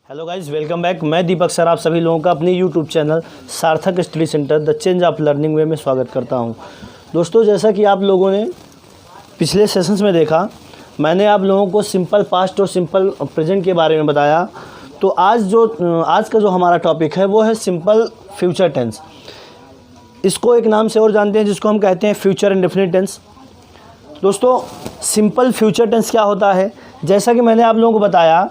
Hello guys, welcome back. मैं दीपक sir आप सभी लोगों का अपने YouTube channel Sarthak study centre the change of learning way में स्वागत करता हूं। दोस्तों, जैसा कि आप लोगों ने पिछले सेशंस में देखा, मैंने आप लोगों को सिंपल पास्ट और सिंपल प्रेजेंट के बारे में बताया। तो आज का जो हमारा टॉपिक है वो है सिंपल फ्यूचर टेंस। इसको एक नाम से और जानते हैं जिसको हम कहते हैं फ्यूचर इंडेफिनिट टेंस। दोस्तों, सिंपल फ्यूचर टेंस क्या होता है? जैसा कि मैंने आप लोगों को बताया,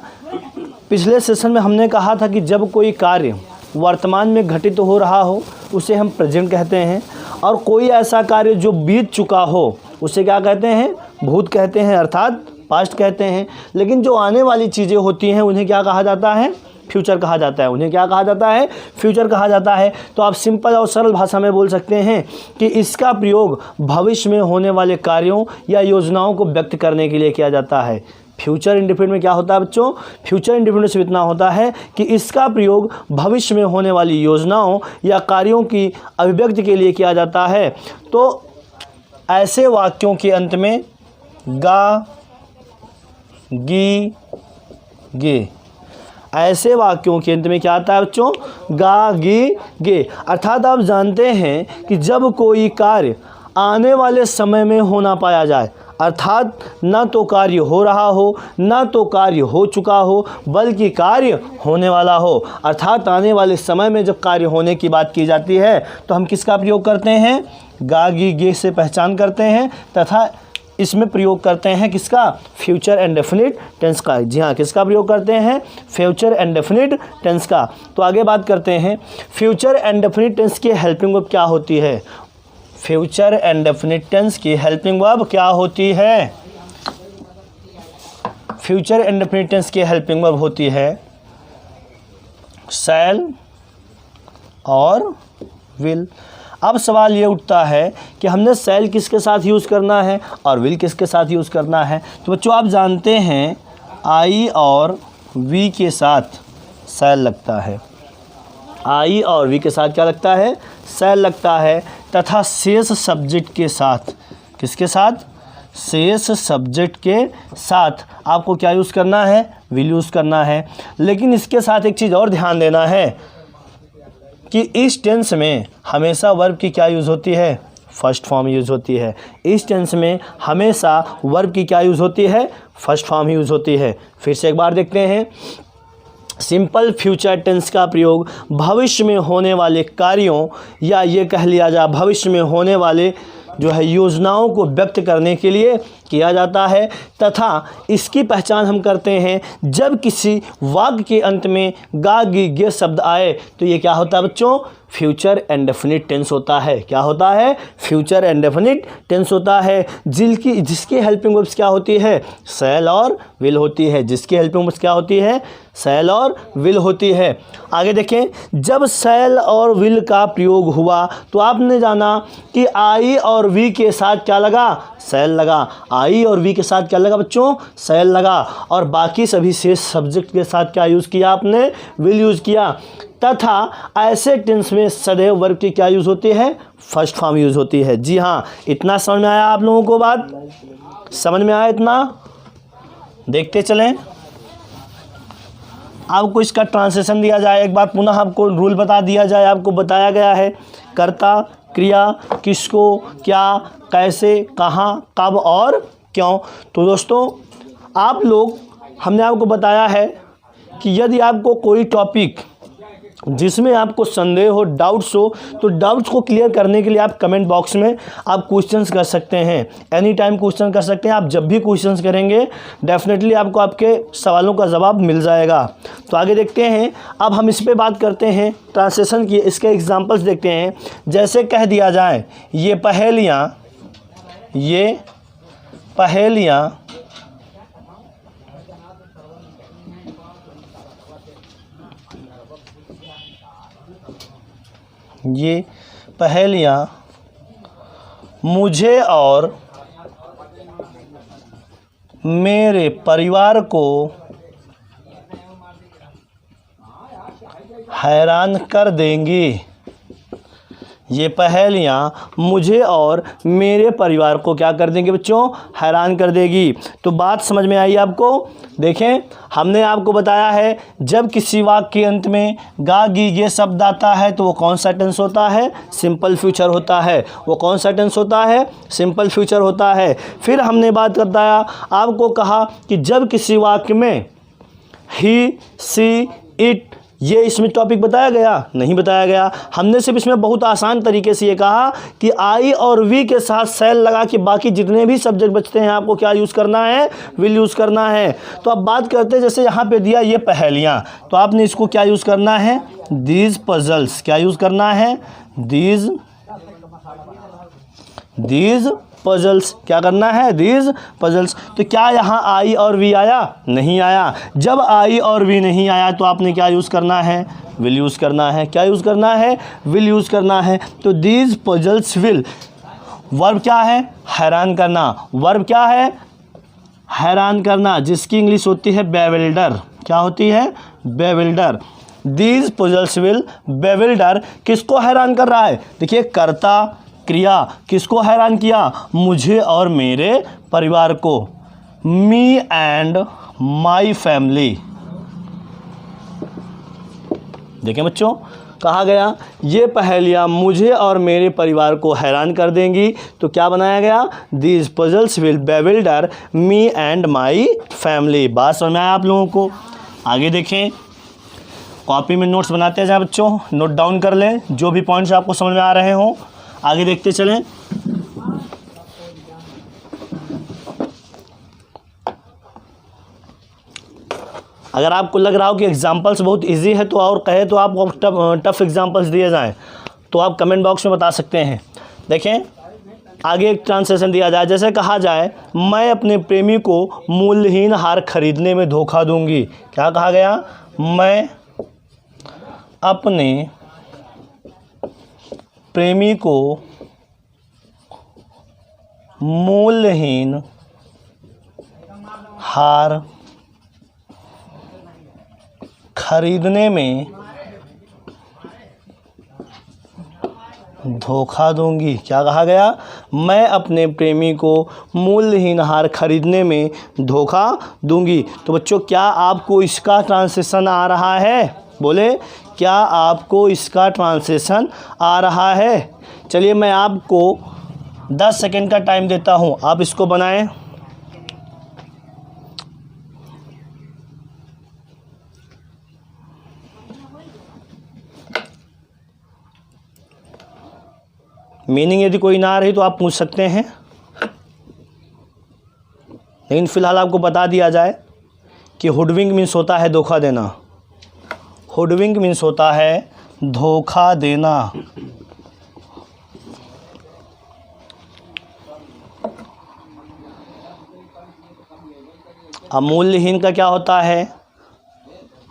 पिछले सेशन में हमने कहा था कि जब कोई कार्य वर्तमान में घटित हो रहा हो उसे हम प्रेजेंट कहते हैं, और कोई ऐसा कार्य जो बीत चुका हो उसे क्या कहते हैं? भूत कहते हैं, अर्थात पास्ट कहते हैं। लेकिन जो आने वाली चीज़ें होती हैं उन्हें क्या कहा जाता है? फ्यूचर कहा जाता है। उन्हें क्या कहा जाता है? फ्यूचर कहा जाता है। तो आप सिंपल और सरल भाषा में बोल सकते हैं कि इसका प्रयोग भविष्य में होने वाले कार्यों या योजनाओं को व्यक्त करने के लिए किया जाता है। फ्यूचर इंडेफिनिट में क्या होता है बच्चों? फ्यूचर इंडेफिनिट से इतना होता है कि इसका प्रयोग भविष्य में होने वाली योजनाओं या कार्यों की अभिव्यक्ति के लिए किया जाता है। तो ऐसे वाक्यों के अंत में गा, गी, गे, ऐसे वाक्यों के अंत में क्या आता है बच्चों? गा, गी, गे। अर्थात आप जानते हैं कि जब कोई कार्य आने वाले समय में होना पाया जाए, अर्थात न तो कार्य हो रहा हो न तो कार्य हो चुका हो, बल्कि कार्य होने वाला हो, अर्थात आने वाले समय में जब कार्य होने की बात की जाती है तो हम किसका प्रयोग करते हैं? गा, गी, गे से पहचान करते हैं तथा इसमें प्रयोग करते हैं किसका? फ्यूचर इंडेफिनिट टेंस का। जी हाँ, किसका प्रयोग करते हैं? फ्यूचर इंडेफिनिट टेंस का। तो आगे बात करते हैं, फ्यूचर इंडेफिनिट टेंस की हेल्पिंग वर्ब क्या होती है? फ्यूचर इंडेफिनिट टेंस की हेल्पिंग वर्ब क्या होती है? फ्यूचर इंडेफिनिट टेंस की हेल्पिंग वर्ब होती है शैल और विल। अब सवाल ये उठता है कि हमने शैल किसके साथ यूज़ करना है और विल किसके साथ यूज़ करना है। तो बच्चों, आप जानते हैं आई और वी के साथ शैल लगता है। आई और वी के साथ क्या लगता है? शैल लगता है। तथा शेष सब्जेक्ट के साथ, किसके साथ? शेष सब्जेक्ट के साथ आपको क्या यूज़ करना है? विल यूज़ करना है। लेकिन इसके साथ एक चीज़ और ध्यान देना है कि इस टेंस में हमेशा वर्ब की क्या यूज़ होती है? फर्स्ट फॉर्म यूज़ होती है। इस टेंस में हमेशा वर्ब की क्या यूज़ होती है? फर्स्ट फॉर्म यूज़ होती है। फिर से एक बार देखते हैं, सिंपल फ्यूचर टेंस का प्रयोग भविष्य में होने वाले कार्यों या ये कह लिया जाए भविष्य में होने वाले जो है योजनाओं को व्यक्त करने के लिए किया जाता है। तथा इसकी पहचान हम करते हैं जब किसी वाक्य के अंत में गा, गी, गे शब्द आए तो ये क्या होता है बच्चों? फ्यूचर इंडेफिनिट टेंस होता है। क्या होता है? फ्यूचर इंडेफिनिट टेंस होता है। जिसकी हेल्पिंग वर्ब्स क्या होती है? शैल और विल होती है। जिसकी हेल्पिंग वर्ब्स क्या होती है? शैल और विल होती है। आगे देखें, जब शैल और विल का प्रयोग हुआ तो आपने जाना कि आई और वी के साथ क्या लगा? शैल लगा। आई और वी के साथ क्या लगा बच्चों? शैल लगा। और बाकी सभी शेष सब्जेक्ट के साथ क्या यूज़ किया आपने? विल यूज़ किया। तथा ऐसे टेंस में सदैव वर्ब की क्या यूज़ होती है? फर्स्ट फॉर्म यूज़ होती है। जी हाँ, इतना समझ में आया आप लोगों को? बात समझ में आया? इतना देखते चलें। आपको इसका ट्रांसलेशन दिया जाए, एक बार पुनः आपको रूल बता दिया जाए। आपको बताया गया है कर्ता, क्रिया, किसको, क्या, कैसे, कहाँ, कब और क्यों। तो दोस्तों, हमने आपको बताया है कि यदि आपको कोई टॉपिक जिसमें आपको संदेह हो, डाउट्स हो, तो डाउट्स को क्लियर करने के लिए आप कमेंट बॉक्स में आप क्वेश्चंस कर सकते हैं। एनी टाइम क्वेश्चन कर सकते हैं। आप जब भी क्वेश्चंस करेंगे डेफिनेटली आपको आपके सवालों का जवाब मिल जाएगा। तो आगे देखते हैं, अब हम इस पे बात करते हैं ट्रांसलेशन की। इसके एग्जांपल्स देखते हैं। जैसे कह दिया जाए, ये पहेलियाँ मुझे और मेरे परिवार को हैरान कर देंगी। ये पहेलियाँ मुझे और मेरे परिवार को क्या कर देंगे बच्चों, हैरान कर देगी। तो बात समझ में आई आपको। देखें, हमने आपको बताया है जब किसी वाक्य के अंत में गा गी ये शब्द आता है तो वो कौन सा टेंस होता है, सिंपल फ्यूचर होता है। वो कौन सा टेंस होता है, सिंपल फ्यूचर होता है। फिर हमने बात बताया आपको, कहा कि जब किसी वाक्य में ही, सी, इट, ये इसमें टॉपिक बताया गया, नहीं बताया गया। हमने सिर्फ इसमें बहुत आसान तरीके से ये कहा कि आई और वी के साथ सेल लगा के बाकी जितने भी सब्जेक्ट बचते हैं आपको क्या यूज़ करना है, विल यूज़ करना है। तो अब बात करते हैं, जैसे यहाँ पे दिया ये पहेलियाँ, तो आपने इसको क्या यूज़ करना है, दीज पजल्स। क्या यूज़ करना है, दीज पजल्स। क्या करना है, दीज पजल्स। तो क्या यहाँ आई और वी आया, नहीं आया। जब आई और वी नहीं आया तो आपने क्या यूज़ करना है, विल यूज़ करना है। क्या यूज़ करना है, विल यूज़ करना है। तो दीज पजल्स विल, वर्ब क्या है, हैरान करना। वर्ब क्या है, हैरान करना, जिसकी इंग्लिश होती है बेविल्डर। क्या होती है, बेविल्डर। दीज पजल्स विल बेविल्डर, किसको हैरान कर रहा है, देखिए कर्ता क्रिया, किसको हैरान किया, मुझे और मेरे परिवार को, मी एंड माई फैमिली। देखें बच्चों, कहा गया ये पहेलियाँ मुझे और मेरे परिवार को हैरान कर देंगी, तो क्या बनाया गया, these puzzles will bewilder me and my family. बात समझ में आया आप लोगों को। आगे देखें, कॉपी में नोट्स बनाते जाएं बच्चों, नोट डाउन कर लें जो भी पॉइंट्स आपको समझ में आ रहे हों। आगे देखते चलें। अगर आपको लग रहा हो कि एग्जाम्पल्स बहुत इजी है तो और कहे तो आपको टफ एग्जाम्पल्स दिए जाएं तो आप कमेंट बॉक्स में बता सकते हैं। देखें, आगे एक ट्रांसलेशन दिया जाए, जैसे कहा जाए मैं अपने प्रेमी को मूल्यहीन हार खरीदने में धोखा दूंगी। क्या कहा गया, मैं अपने प्रेमी को मूल्यहीन हार खरीदने में धोखा दूंगी। क्या कहा गया, मैं अपने प्रेमी को मूल्यहीन हार खरीदने में धोखा दूंगी। तो बच्चों, क्या आपको इसका ट्रांसलेशन आ रहा है, बोले क्या आपको इसका ट्रांसलेशन आ रहा है। चलिए मैं आपको 10 सेकंड का टाइम देता हूं, आप इसको बनाएं। मीनिंग यदि कोई ना आ रही तो आप पूछ सकते हैं, लेकिन फ़िलहाल आपको बता दिया जाए कि हुडविंग मीन्स होता है धोखा देना। हुडविंग मीन्स होता है धोखा देना। अब मूल्यहीन का क्या होता है,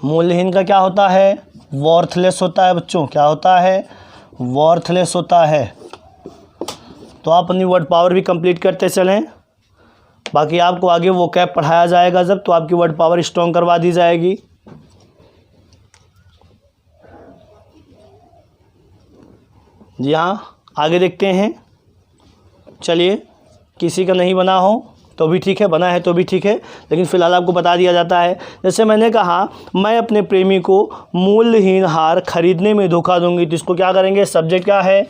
मूल्यहीन का क्या होता है, वर्थलेस होता है बच्चों। क्या होता है, वर्थलेस होता है। तो आप अपनी वर्ड पावर भी कंप्लीट करते चलें, बाकी आपको आगे वो कैप पढ़ाया जाएगा जब, तो आपकी वर्ड पावर स्ट्रॉन्ग करवा दी जाएगी। जी हाँ, आगे देखते हैं। चलिए, किसी का नहीं बना हो तो भी ठीक है, बना है तो भी ठीक है, लेकिन फ़िलहाल आपको बता दिया जाता है। जैसे मैंने कहा मैं अपने प्रेमी को मूल्यहीन हार खरीदने में धोखा दूंगी, तो इसको क्या करेंगे, सब्जेक्ट क्या है,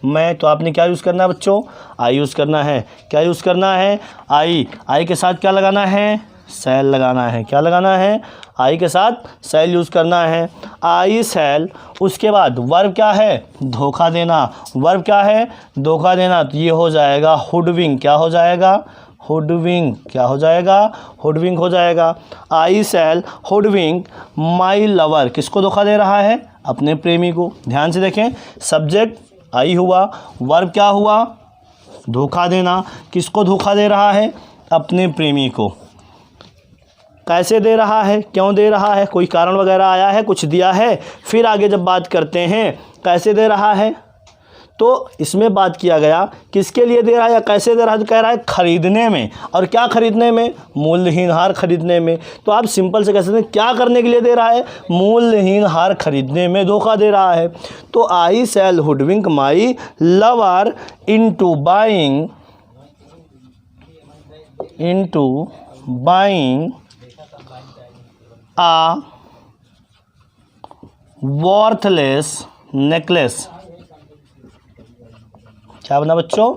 मैं, तो आपने क्या यूज़ करना है बच्चों, आई यूज़ करना है। क्या यूज़ करना है, आई। आई के साथ क्या लगाना है, सेल लगाना है। क्या लगाना है, आई के साथ सेल यूज़ करना है। आई सेल, उसके बाद वर्ब क्या है, धोखा देना। वर्ब क्या है, धोखा देना। तो ये हो जाएगा हुडविंग। क्या हो जाएगा, हुडविंग। क्या हो जाएगा, हुडविंग हो जाएगा। आई सेल हुडविंग माई लवर, किसको धोखा दे रहा है, अपने प्रेमी को। ध्यान से देखें, सब्जेक्ट आई हुआ, वर्ब क्या हुआ, धोखा देना। किसको धोखा दे रहा है, अपने प्रेमी को। कैसे दे रहा है, क्यों दे रहा है, कोई कारण वगैरह आया है, कुछ दिया है। फिर आगे जब बात करते हैं कैसे दे रहा है, तो इसमें बात किया गया किसके लिए दे रहा है या कैसे दे रहा है, तो कह रहा है खरीदने में। और क्या खरीदने में? मूल्यहीन हार खरीदने में। तो आप सिंपल से कह सकते हैं क्या करने के लिए दे रहा है? मूल्यहीन हार खरीदने में धोखा दे रहा है। तो I shall hoodwink my lover into buying a worthless necklace. क्या बना बच्चों?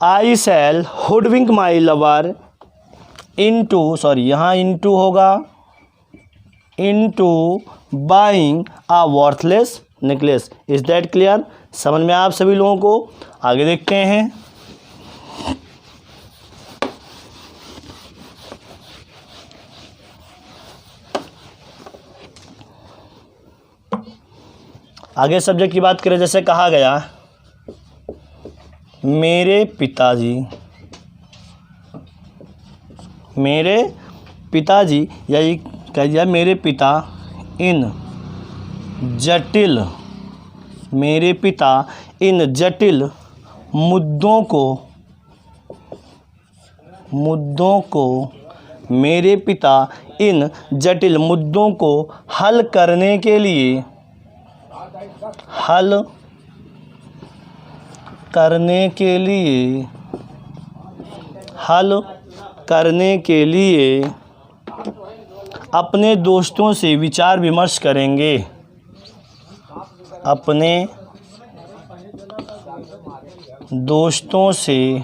I shall hoodwink my lover into, sorry यहाँ इनटू होगा, into buying a worthless necklace. Is that clear? समझ में आप सभी लोगों को? आगे देखते हैं। आगे सब्जेक्ट की बात करें, जैसे कहा गया मेरे पिताजी या ये कह दिया मेरे पिता इन जटिल मुद्दों को मेरे पिता इन जटिल मुद्दों को हल करने के लिए अपने दोस्तों से विचार विमर्श करेंगे। अपने दोस्तों से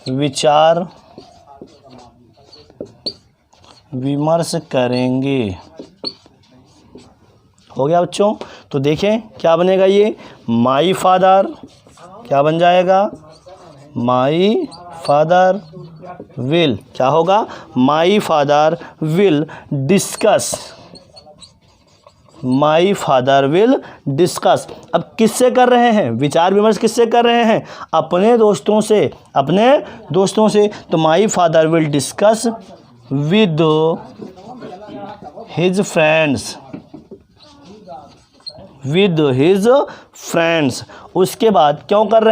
विचार विमर्श करेंगे। हो गया बच्चों? तो देखें क्या बनेगा, ये माई फादर क्या बन जाएगा? माई फादर विल, क्या होगा? माई father will discuss. My father will discuss. अब किससे कर रहे हैं विचार विमर्श? किससे कर रहे हैं? अपने दोस्तों से। तो माई father will discuss with his friends. उसके बाद क्यों कर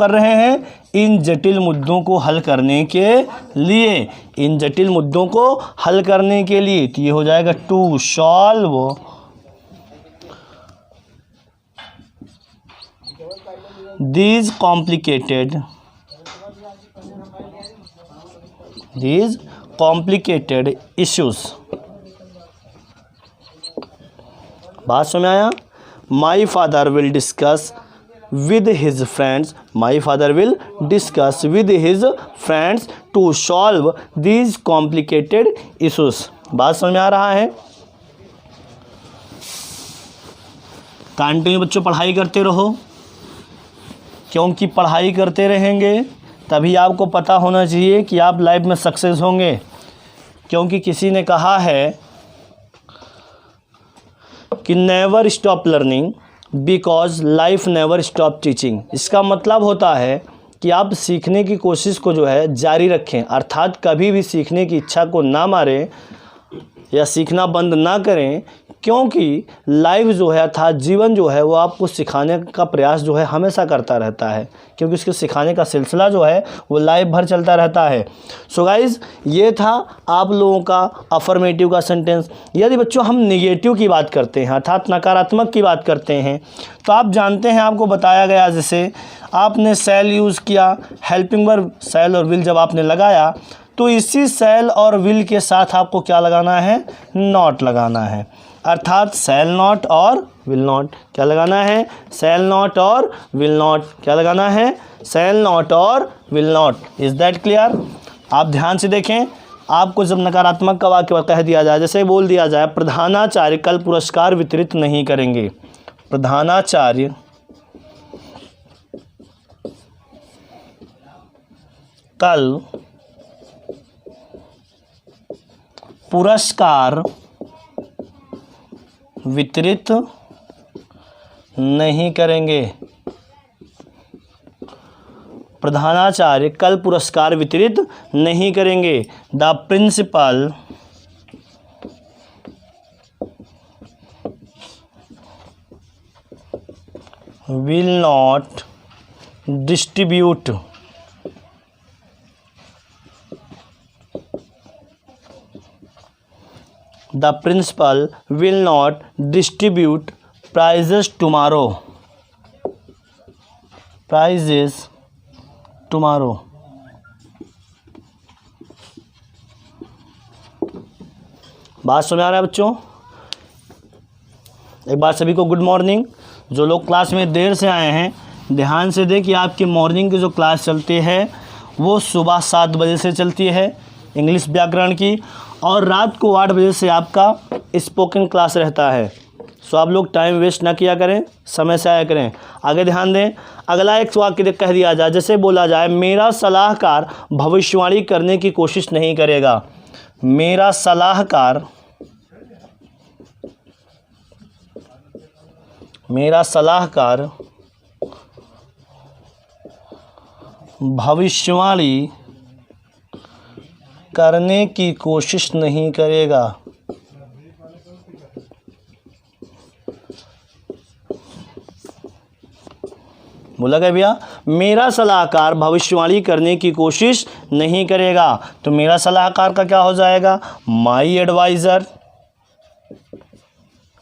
रहे हैं? इन जटिल मुद्दों को हल करने के लिए। तो ये हो जाएगा to solve these complicated issues। बात समझ में आया? My father will discuss with his friends to solve these complicated issues. बात समझ में आ रहा है? कंटिन्यू बच्चों पढ़ाई करते रहो, क्योंकि पढ़ाई करते रहेंगे तभी आपको पता होना चाहिए कि आप लाइफ में सक्सेस होंगे। क्योंकि किसी ने कहा है कि never stop learning because life never stop teaching. इसका मतलब होता है कि आप सीखने की कोशिश को जो है जारी रखें, अर्थात कभी भी सीखने की इच्छा को ना मारें या सीखना बंद ना करें, क्योंकि लाइफ जो है अर्थात जीवन जो है वो आपको सिखाने का प्रयास जो है हमेशा करता रहता है, क्योंकि उसके सिखाने का सिलसिला जो है वो लाइफ भर चलता रहता है। सो गाइज़, ये था आप लोगों का अफर्मेटिव का सेंटेंस। यदि बच्चों हम निगेटिव की बात करते हैं अर्थात नकारात्मक की बात करते हैं, तो आप जानते हैं आपको बताया गया, जैसे आपने शैल यूज़ किया, हेल्पिंग वर्ब शैल और विल जब आपने लगाया तो इसी शैल और विल के साथ आपको क्या लगाना है? नॉट लगाना है। अर्थात शैल नॉट और विल नॉट क्या लगाना है? शैल नॉट और विल नॉट क्या लगाना है? शैल नॉट और will not. Is that clear? आप ध्यान से देखें, आपको जब नकारात्मक का वाक्य कह दिया जाए, जैसे बोल दिया जाए प्रधानाचार्य कल पुरस्कार वितरित नहीं करेंगे। प्रधानाचार्य कल पुरस्कार वितरित नहीं करेंगे। प्रधानाचार्य कल पुरस्कार वितरित नहीं करेंगे। The principal will not distribute the principal will not distribute prizes tomorrow. बात समझ आ रहा है बच्चों? एक बार सभी को गुड मॉर्निंग। जो लोग क्लास में देर से आए हैं ध्यान से दें कि आपकी मॉर्निंग की जो क्लास चलती है वो सुबह 7 बजे से चलती है इंग्लिश व्याकरण की, और रात को 8 बजे से आपका स्पोकन क्लास रहता है। सो आप लोग टाइम वेस्ट ना किया करें, समय से आया करें। आगे ध्यान दें, अगला एक वाक्य कह दिया जाए, जैसे बोला जाए मेरा सलाहकार भविष्यवाणी करने की कोशिश नहीं करेगा। मेरा सलाहकार भविष्यवाणी करने की कोशिश नहीं करेगा। बोला गया भैया, मेरा सलाहकार भविष्यवाणी करने की कोशिश नहीं करेगा। तो मेरा सलाहकार का क्या हो जाएगा? My adviser.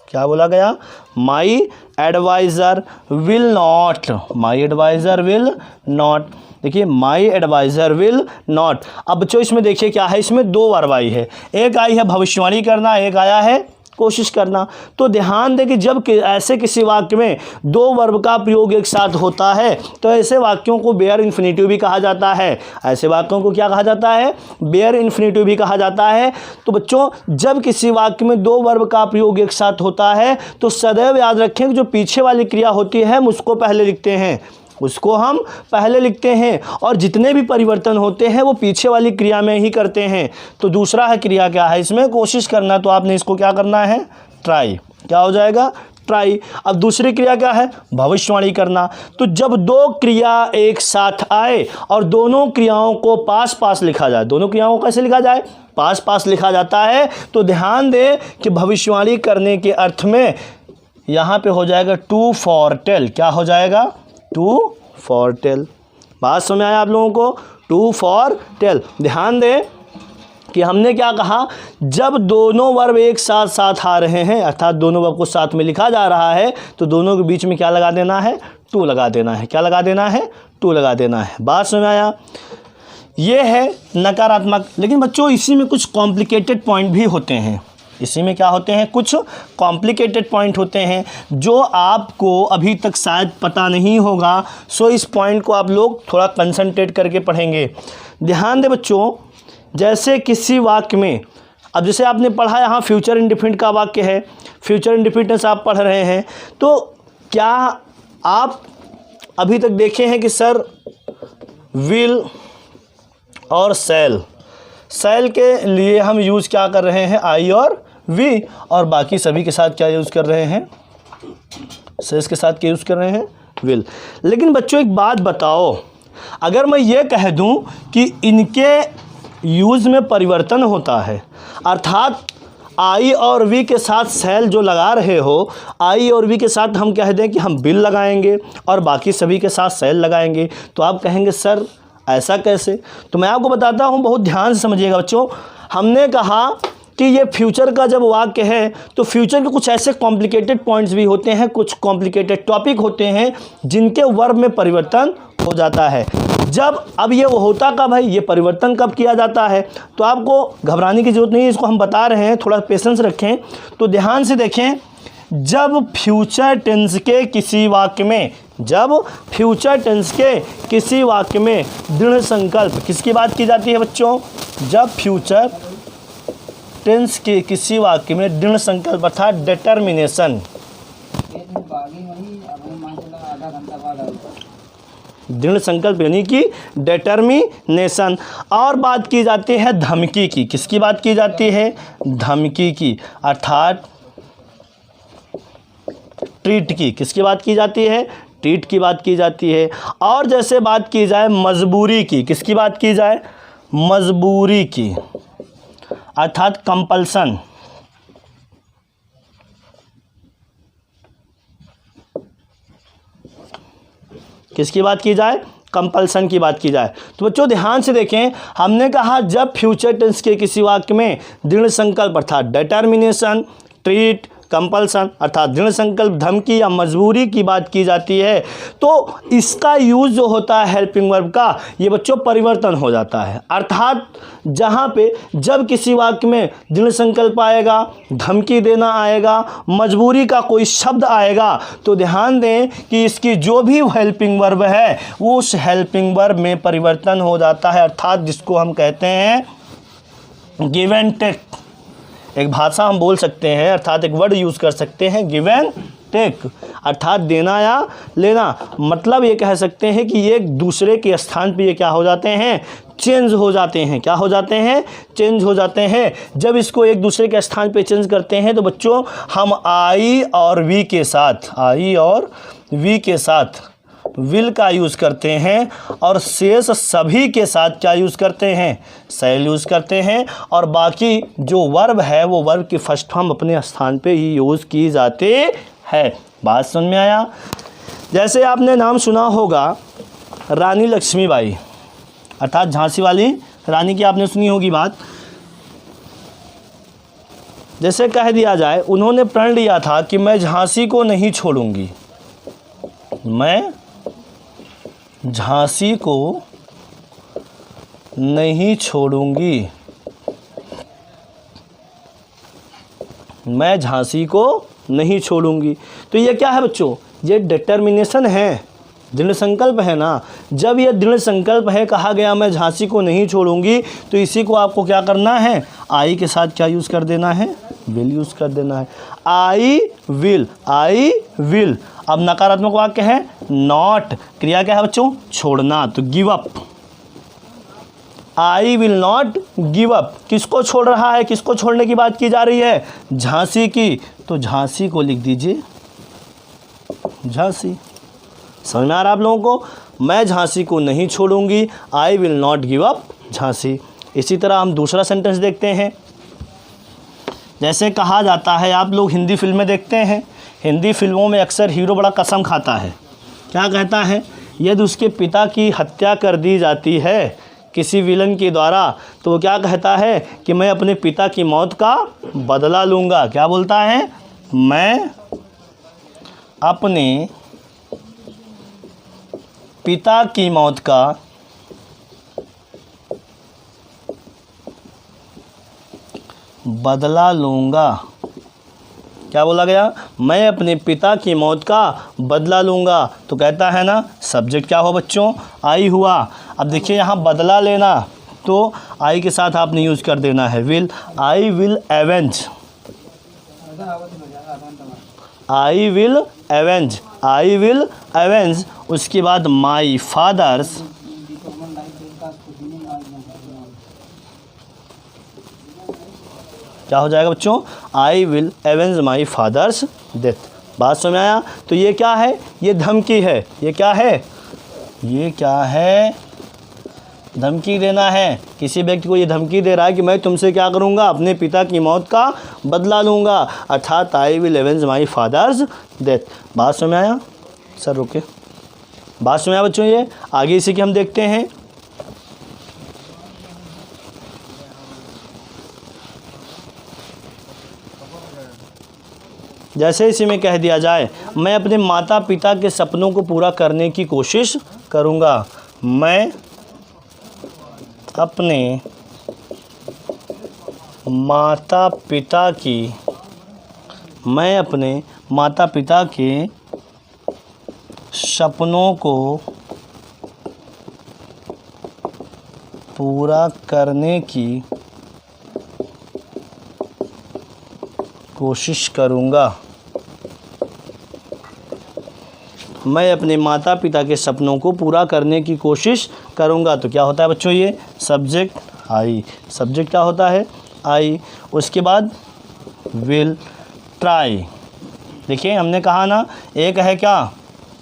क्या बोला गया? My adviser will not. My adviser will not. देखिए, माई एडवाइज़र विल नॉट। अब बच्चों इसमें देखिए क्या है, इसमें 2 वर्ब आई है। एक आई है भविष्यवाणी करना, एक आया है कोशिश करना। तो ध्यान दें कि जब ऐसे किसी वाक्य में 2 वर्ब का प्रयोग एक साथ होता है तो ऐसे वाक्यों को बेयर इन्फिनेटिव भी कहा जाता है। ऐसे वाक्यों को क्या कहा जाता है? बेयर इन्फिनेटिव भी कहा जाता है। तो बच्चों, जब किसी वाक्य में 2 वर्ब का प्रयोग एक साथ होता है तो सदैव याद रखें कि जो पीछे वाली क्रिया होती है हम उसको पहले लिखते हैं, और जितने भी परिवर्तन होते हैं वो पीछे वाली क्रिया में ही करते हैं। तो दूसरा है क्रिया क्या है इसमें? कोशिश करना। तो आपने इसको क्या करना है? ट्राई। क्या हो जाएगा? ट्राई। अब दूसरी क्रिया क्या है? भविष्यवाणी करना। तो जब 2 क्रिया एक साथ आए और दोनों क्रियाओं को पास पास लिखा जाए, दोनों क्रियाओं को कैसे लिखा जाए? पास पास लिखा जाता है। तो ध्यान दें कि भविष्यवाणी करने के अर्थ में यहाँ पे हो जाएगा टू फॉरटेल। क्या हो जाएगा? टू फॉरटेल। बात समझ आया आप लोगों को? टू फॉरटेल। ध्यान दें कि हमने क्या कहा, जब दोनों वर्ब एक साथ साथ आ रहे हैं अर्थात दोनों वर्ब को साथ में लिखा जा रहा है तो दोनों के बीच में क्या लगा देना है? टू लगा देना है। क्या लगा देना है? टू लगा देना है। बात समझ आया? ये है नकारात्मक। लेकिन बच्चों इसी में कुछ कॉम्प्लिकेटेड पॉइंट भी होते हैं। इसी में क्या होते हैं? कुछ कॉम्प्लिकेटेड पॉइंट होते हैं जो आपको अभी तक शायद पता नहीं होगा। सो इस पॉइंट को आप लोग थोड़ा कंसंट्रेट करके पढ़ेंगे। ध्यान दें बच्चों, जैसे किसी वाक्य में, अब जैसे आपने पढ़ा यहाँ फ्यूचर इंडेफिनिट का वाक्य है, फ्यूचर इंडेफिनिटनेस आप पढ़ रहे हैं, तो क्या आप अभी तक देखे हैं कि सर विल और शैल के लिए हम यूज़ क्या कर रहे हैं? आई और वी, और बाकी सभी के साथ क्या यूज़ कर रहे हैं? सेस के साथ क्या यूज़ कर रहे हैं? विल। लेकिन बच्चों एक बात बताओ, अगर मैं ये कह दूं कि इनके यूज़ में परिवर्तन होता है, अर्थात आई और वी के साथ शैल जो लगा रहे हो, आई और वी के साथ हम कह दें कि हम विल लगाएंगे और बाकी सभी के साथ शैल लगाएंगे, तो आप कहेंगे सर ऐसा कैसे? तो मैं आपको बताता हूँ, बहुत ध्यान से समझिएगा बच्चों। हमने कहा कि ये फ्यूचर का जब वाक्य है तो फ्यूचर के कुछ ऐसे कॉम्प्लिकेटेड पॉइंट्स भी होते हैं, कुछ कॉम्प्लिकेटेड टॉपिक होते हैं जिनके वर्ब में परिवर्तन हो जाता है। जब अब ये होता कब है? ये परिवर्तन कब किया जाता है? तो आपको घबराने की ज़रूरत नहीं है, इसको हम बता रहे हैं, थोड़ा पेशेंस रखें। तो ध्यान से देखें, जब फ्यूचर टेंस के किसी वाक्य में, दृढ़ संकल्प, किसकी बात की जाती है बच्चों? जब फ्यूचर टेंस के किसी वाक्य में दृढ़ संकल्प अर्थात डिटर्मिनेशन, दृढ़ संकल्प यानी कि डिटर्मिनेशन, और बात की जाती है धमकी की। किसकी बात की जाती है? धमकी की, अर्थात ट्रीट की। किसकी बात की जाती है? ट्रीट की बात की जाती है। और जैसे बात की जाए मजबूरी की, किसकी बात की जाए? मजबूरी की, अर्थात कंपल्सन। किसकी बात की जाए, कंपल्सन की बात की जाए। तो बच्चों ध्यान से देखें, हमने कहा जब फ्यूचर टेंस के किसी वाक्य में दृढ़ संकल्प अर्थात डिटर्मिनेशन, ट्रीट, कंपल्सन अर्थात दृढ़ संकल्प, धमकी या मजबूरी की बात की जाती है तो इसका यूज जो होता है हेल्पिंग वर्ब का, ये बच्चों परिवर्तन हो जाता है। अर्थात जहाँ पे जब किसी वाक्य में दृढ़ संकल्प आएगा, धमकी देना आएगा, मजबूरी का कोई शब्द आएगा तो ध्यान दें कि इसकी जो भी हेल्पिंग वर्ब है वो उस हेल्पिंग वर्ब में परिवर्तन हो जाता है। अर्थात जिसको हम कहते हैं गिव एंड टेक। एक भाषा हम बोल सकते हैं, अर्थात एक वर्ड यूज़ कर सकते हैं गिव एंड टेक, अर्थात देना या लेना। मतलब ये कह सकते हैं कि ये एक दूसरे के स्थान पे ये क्या हो जाते हैं, चेंज हो जाते हैं। क्या हो जाते हैं, चेंज हो जाते हैं। जब इसको एक दूसरे के स्थान पे चेंज करते हैं तो बच्चों हम आई और वी के साथ विल का यूज़ करते हैं और शेष सभी के साथ क्या यूज़ करते हैं, शैल यूज़ करते हैं। और बाकी जो वर्ब है वो वर्ब की फर्स्ट फॉर्म अपने स्थान पे ही यूज़ की जाती है। बात समझ में आया। जैसे आपने नाम सुना होगा रानी लक्ष्मीबाई, अर्थात झांसी वाली रानी की आपने सुनी होगी बात। जैसे कह दिया जाए उन्होंने प्रण लिया था कि मैं झांसी को नहीं छोड़ूंगी, मैं झांसी को नहीं छोड़ूंगी, मैं झांसी को नहीं छोड़ूंगी। तो ये क्या है बच्चों, ये डिटर्मिनेशन है, दृढ़ संकल्प है ना। जब ये दृढ़ संकल्प है, कहा गया मैं झांसी को नहीं छोड़ूंगी, तो इसी को आपको क्या करना है, आई के साथ क्या यूज़ कर देना है, विल यूज़ कर देना है। I will. अब नकारात्मक वाक्य है नॉट, क्रिया क्या है बच्चों, छोड़ना, तो give up. I will not give up. किसको छोड़ रहा है, किसको छोड़ने की बात की जा रही है, झांसी की। तो झांसी को लिख दीजिए झांसी। समझ में आ रहा है आप लोगों को, मैं झांसी को नहीं छोड़ूंगी, I will not give up Jhansi. इसी तरह हम दूसरा सेंटेंस देखते हैं। जैसे कहा जाता है, आप लोग हिंदी फिल्में देखते हैं, हिंदी फिल्मों में अक्सर हीरो बड़ा कसम खाता है। क्या कहता है, यदि उसके पिता की हत्या कर दी जाती है किसी विलन के द्वारा तो वो क्या कहता है कि मैं अपने पिता की मौत का बदला लूँगा। क्या बोलता है, मैं अपने पिता की मौत का बदला लूँगा। क्या बोला गया, मैं अपने पिता की मौत का बदला लूँगा। तो कहता है ना, सब्जेक्ट क्या हो बच्चों, आई हुआ। अब देखिए यहाँ बदला लेना, तो आई के साथ आपने यूज़ कर देना है will. I will avenge, I will avenge, I will avenge. उसके बाद माई फादर्स, क्या हो जाएगा बच्चों, I will avenge my father's death. बात समझ में आया। तो ये क्या है, ये धमकी है। ये क्या है, ये क्या है, धमकी देना है। किसी व्यक्ति को ये धमकी दे रहा है कि मैं तुमसे क्या करूँगा, अपने पिता की मौत का बदला लूँगा, अर्थात I will avenge my father's death. बात समझ में आया। सर रुके, बात समझ में आया बच्चों। ये आगे इसी के हम देखते हैं। जैसे इसी में कह दिया जाए, मैं अपने माता पिता के सपनों को पूरा करने की कोशिश करूँगा, मैं अपने माता पिता के सपनों को पूरा करने की कोशिश करूँगा, मैं अपने माता पिता के सपनों को पूरा करने की कोशिश करूँगा। तो क्या होता है बच्चों, ये सब्जेक्ट आई, सब्जेक्ट क्या होता है, आई। उसके बाद विल ट्राई। देखिए हमने कहा ना, एक है क्या,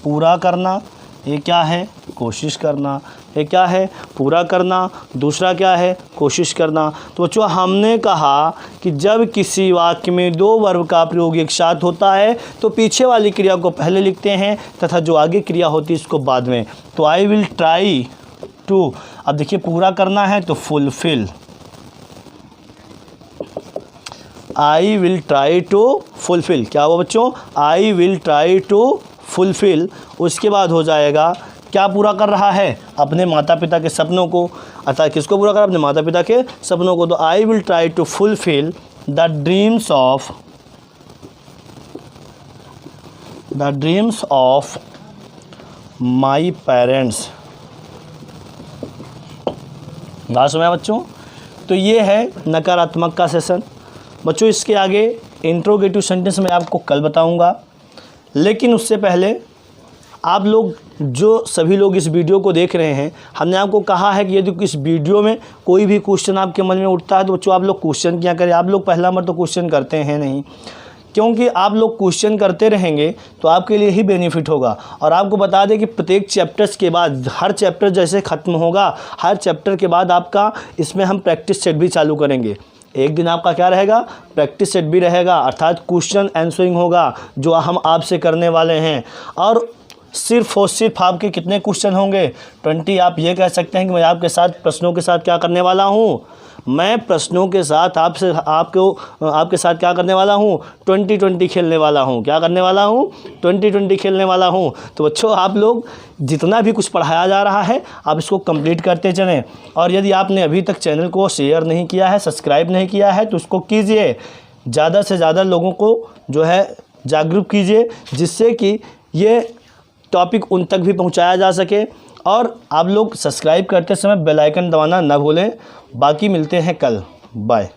पूरा करना, ये क्या है, कोशिश करना। ये क्या है, पूरा करना। दूसरा क्या है, कोशिश करना। तो बच्चों हमने कहा कि जब किसी वाक्य में दो वर्ब का प्रयोग एक साथ होता है तो पीछे वाली क्रिया को पहले लिखते हैं तथा जो आगे क्रिया होती है इसको बाद में। तो आई विल ट्राई टू, अब देखिए पूरा करना है तो fulfil, I will try to fulfil. क्या हुआ बच्चों, I will try to fulfil. उसके बाद हो जाएगा, क्या पूरा कर रहा है, अपने माता पिता के सपनों को। अर्थात किसको पूरा कर रहा है, अपने माता पिता के सपनों को। तो I will try to fulfil the dreams of my parents. बात सुना बच्चों। तो ये है नकारात्मक का सेशन। बच्चों इसके आगे इंट्रोगेटिव सेंटेंस मैं आपको कल बताऊंगा, लेकिन उससे पहले आप लोग जो सभी लोग इस वीडियो को देख रहे हैं, हमने आपको कहा है कि यदि इस वीडियो में कोई भी क्वेश्चन आपके मन में उठता है तो बच्चों आप लोग क्वेश्चन क्या करें। आप लोग पहला नंबर तो क्वेश्चन करते हैं नहीं, क्योंकि आप लोग क्वेश्चन करते रहेंगे तो आपके लिए ही बेनिफिट होगा। और आपको बता दें कि प्रत्येक चैप्टर्स के बाद, हर चैप्टर जैसे ख़त्म होगा, हर चैप्टर के बाद आपका इसमें हम प्रैक्टिस सेट भी चालू करेंगे। एक दिन आपका क्या रहेगा, प्रैक्टिस सेट भी रहेगा, अर्थात क्वेश्चन आंसरिंग होगा जो हम आपसे करने वाले हैं। और सिर्फ और सिर्फ आपके कितने क्वेश्चन होंगे, 20। आप ये कह सकते हैं कि मैं आपके साथ प्रश्नों के साथ क्या करने वाला हूँ, मैं प्रश्नों के साथ आपके साथ क्या करने वाला हूँ, 20-20 खेलने वाला हूँ। क्या करने वाला हूँ, 20-20 खेलने वाला हूँ। तो बच्चों आप लोग जितना भी कुछ पढ़ाया जा रहा है आप इसको कंप्लीट करते चलें। और यदि आपने अभी तक चैनल को शेयर नहीं किया है, सब्सक्राइब नहीं किया है तो उसको कीजिए। ज़्यादा से ज़्यादा लोगों को जो है जागरूक कीजिए, जिससे कि ये टॉपिक उन तक भी पहुंचाया जा सके। और आप लोग सब्सक्राइब करते समय बेल आइकन दबाना ना भूलें। बाकी मिलते हैं कल, बाय।